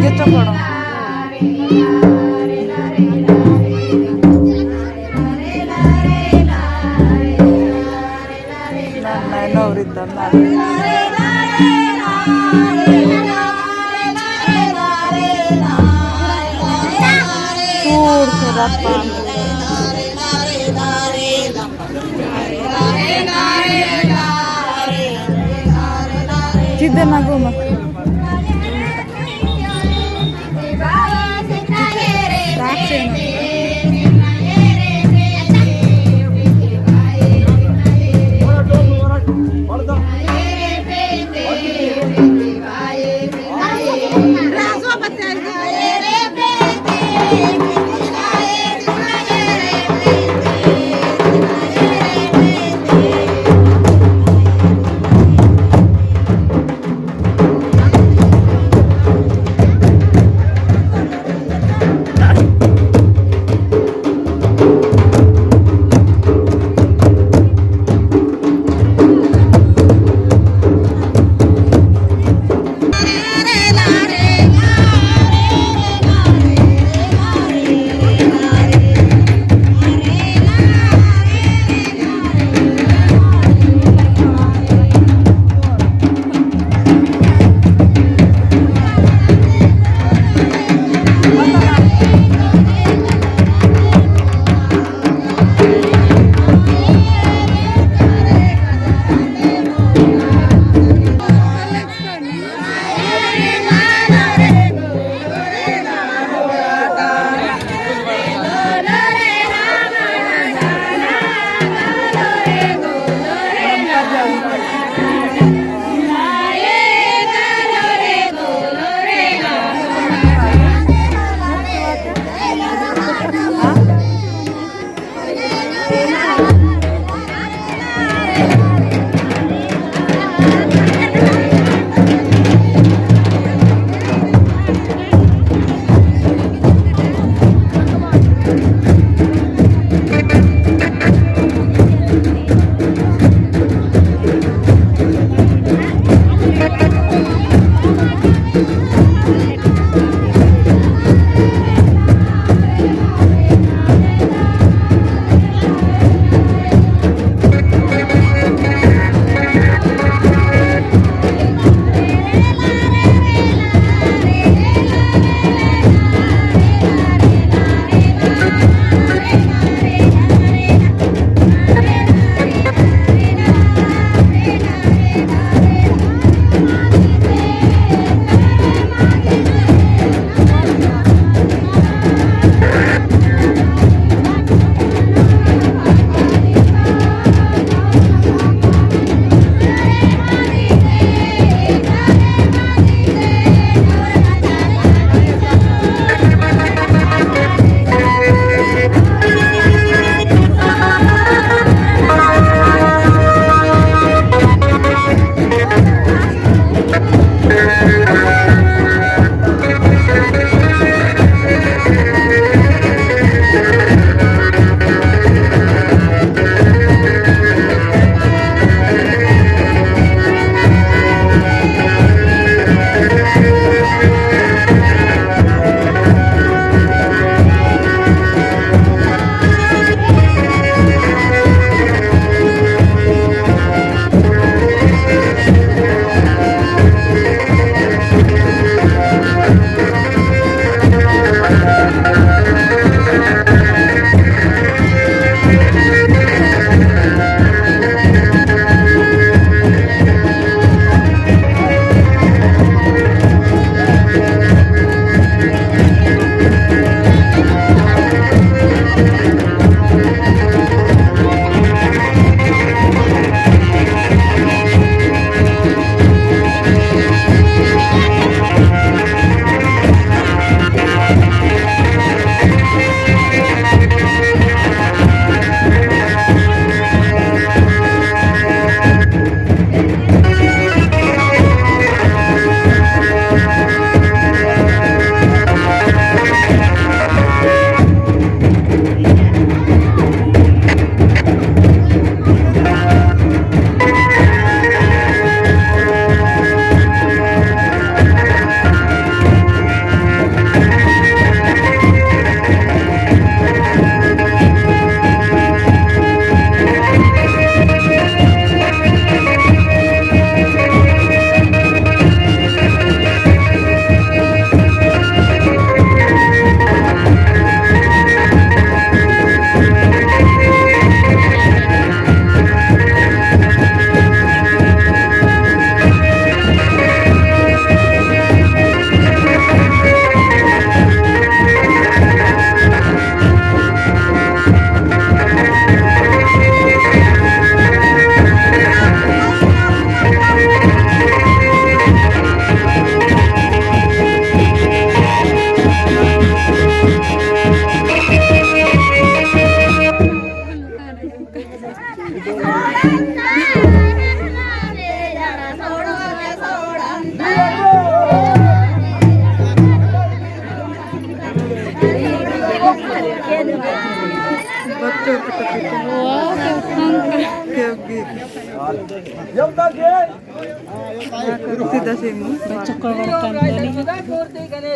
घेतो कडून नाही नवरी तर तिथे ना गो मग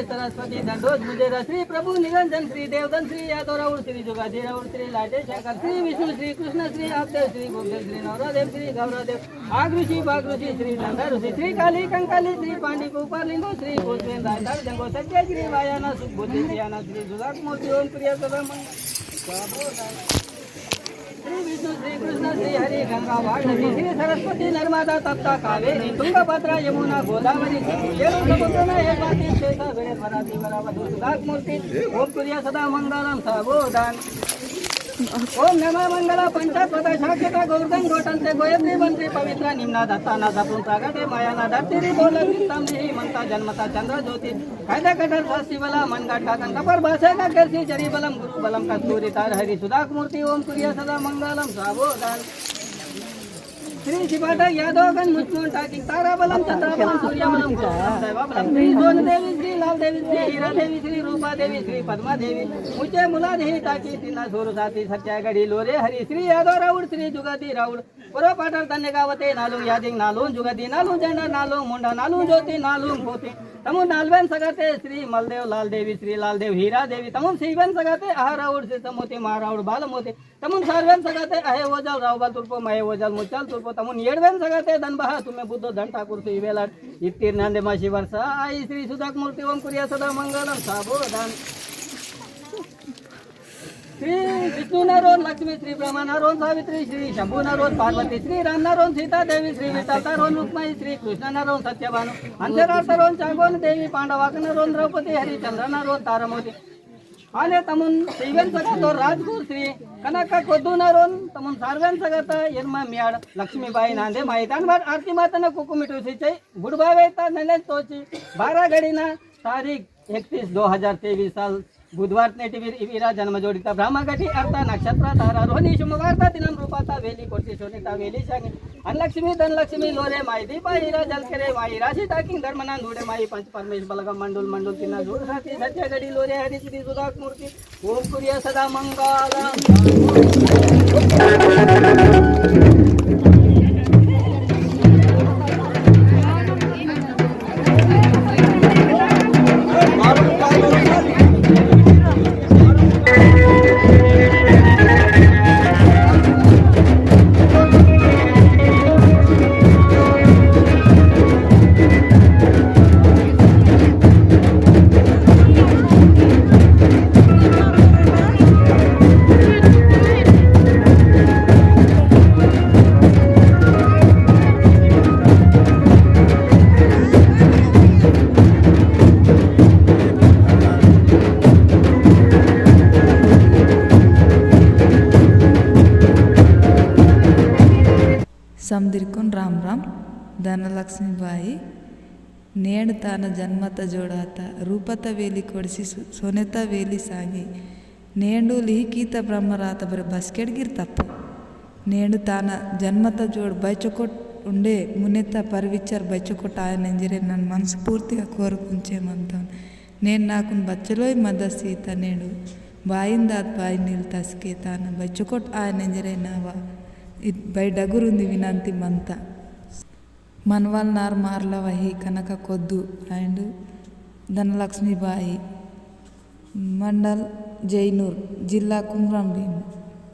सरस्वती दंडोज मुझे श्री प्रभु निरंजन श्री देवदन श्री यादव राउल श्री जुगाजी राउल श्री लाटे शेखर श्री विष्णु श्री कृष्ण श्री आपदेव श्री गोविंद श्री नवरादेव श्री गौरादेव आग ऋषि बाग ऋषि श्री नंदा ऋषि श्री काली कंकाली श्री पांडी गोपालिंगो श्री गोस्वेन रायदार जंगो सत्य श्री वायाना सुबुद्धि श्रियाना श्री जुगाक मूर्ति ओम प्रिय सदम श्री विष्णु श्री कृष्ण श्री हरि गंगा वाणी श्री सरस्वती नर्मदा तप्ता कावेरी तुंगभद्रा यमुना गोदावरी समुद्र हेमाती श्वेता वेणे भराती वरावती सुधाक मूर्ति ओम प्रिय सदा मंगलम सावधान ओम नमः मंगला पंचात्वता शाखेता गोवर्धन गोटन से गोयत्री बंत्री पवित्र निम्ना दत्ता ना दपुन प्रागटे मायाना धरती बोल वित्तम ही मंता जन्मता चंद्र ज्योति कायदा कटर शास्त्री बला मन गाठा कंठपर भाषे का कैसी जरी बलम गुरु बलम कस्तूरी तार हरि सुधाक मूर्ति ओम सूर्य सदा मंगलम सावधान श्री शिवाटा यादवगण मुचमोन टाकी तारा बलम चंद्र बलम सूर्य बलम बलम श्री सोन देवी श्री लाल देवी श्री हीरा देवी श्री रूपा देवी श्री पद्मा देवी मुझे मुला देही टाकी तिना सोरु साथी सत्यागढ़ी लोरे हरि श्री यादव राउड़ श्री जुगती राउड़ पुरो पाटर तन्ने गावते नालू यादिंग नालू जुगती नालू जंडा नालू मुंडा नालू ज्योति नालू पोते तमु नालवेन सगाते श्री मलदेव लाल देवी श्री लाल देव हीरा देवी तमुन सीवेन सगाते आहा राउड़ से समोते महाराउड़ बाल मोते तमुन सारवेन सगाते अहे ओजल रावबल तुर्पो महे ओजल मुचल तुर्पो तमुन येडवेन सगाते धनबहा तुम्हें बुद्धो धन ठाकुर से वेलाट इत्तीर नंदे माशी वर्ष आई श्री सुधाक मूर्ति ओम कुरिया सदा मंगलम सावधान श्री विष्णु नारोन लक्ष्मी श्री ब्रह्मा नारोन सावित्री श्री शंभु नारोन पार्वती श्री राम नारोन सीता देवी श्री विठल नारोन रुक्माई श्री कृष्ण नारोन सत्यभानु अंतरा नारोन चागोन देवी पांडवाक नारोन द्रौपदी हरिचंद्र नारोन तारमोती आने तमुन सीवन सगातो राजगुरु श्री कनका कोद्दू नारोन तमुन सार्वन सगाता यन्मा मियाड लक्ष्मीबाई नांदे माहितान बार आरती माताना कुकुमिटू सिंचाई बुडबावेता नने तोची 12 घड़ीना तारीख 31/2023 साल बुधवार ने टीवीरा जन्म जोड़ीता ब्रह्मगठी अर्था नक्षत्र तारा रोहिणी शुभवार्ता दिनम रूपाता वेली कोटी सोनिता वेली सांगी अनलक्ष्मी धनलक्ष्मी लोरे माई दीपा हीरा जलकरे माई राशि टाकिंग धर्मना नूडे माई पंच परमेश बलगम मंडुल मंडुल तिना जोड़ साथी सत्य गड़ी लोरे हरि श्री सुधाक मूर्ति ओम कुरिया सदा समदिरकुन राम राम धनलक्ष्मी बाई नेण तान जन्मत जोड़ात रूपत वेली कोडिसी सोनेत वेली सांगी नेंडु लिहिकीत ब्रह्मरात बरे बस्केडगिर्तप्प नेंडु तान जन्मत जोड़ बैचकोट ఉండే మునేత పరివిచ్చర్ బచ్చకొట ఆయన ఎంజరే నన్ను మనస్ఫూర్తిగా కోరుకుంచేమంతాను నేను నాకు బచ్చలోయ్ మద సీత నేడు బాయిందాత్ బాయి నీళ్ళు తస్కే తాను బచ్చకొట్ ఆయన ఎంజరే నావా బై డగురుంది వినంతి మంత मनवाल नार मारलवाई कनका कोद्दू एंड धनलक्ष्मी बाई मंडल जैनूर जिला कुमरम भीम।